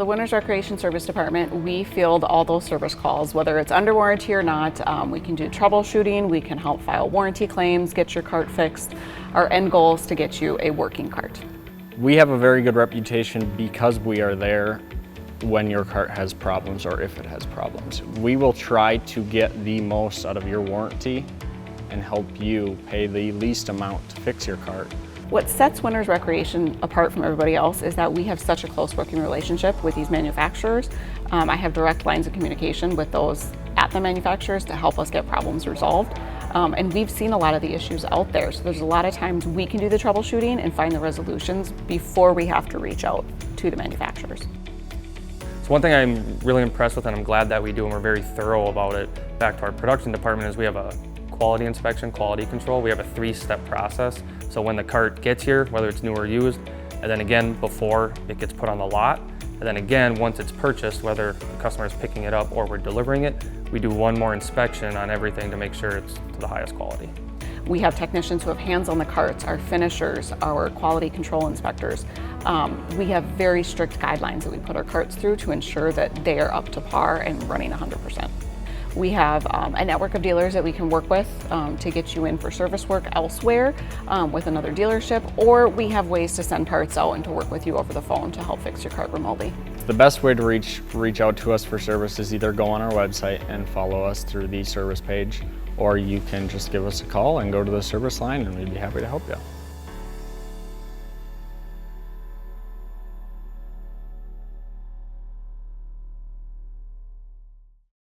The Winners Recreation Service Department, we field all those service calls, whether it's under warranty or not. We can do troubleshooting, we can help file warranty claims, get your cart fixed. Our end goal is to get you a working cart. We have a very good reputation because we are there when your cart has problems or if it has problems. We will try to get the most out of your warranty and help you pay the least amount to fix your cart. What sets Winners Recreation apart from everybody else is that we have such a close working relationship with these manufacturers. I have direct lines of communication with those at the manufacturers to help us get problems resolved. And we've seen a lot of the issues out there. So there's a lot of times we can do the troubleshooting and find the resolutions before we have to reach out to the manufacturers. So one thing I'm really impressed with, and I'm glad that we do, and we're very thorough about it, back to our production department, is we have a quality inspection, quality control. We have a 3-step process. So when the cart gets here, whether it's new or used, and then again before it gets put on the lot, and then again once it's purchased, whether the customer is picking it up or we're delivering it, we do one more inspection on everything to make sure it's to the highest quality. We have technicians who have hands on the carts, our finishers, our quality control inspectors. We have very strict guidelines that we put our carts through to ensure that they are up to par and running 100%. We have a network of dealers that we can work with to get you in for service work elsewhere with another dealership, or we have ways to send parts out and to work with you over the phone to help fix your cart remotely. The best way to reach out to us for service is either go on our website and follow us through the service page, or you can just give us a call and go to the service line and we'd be happy to help you.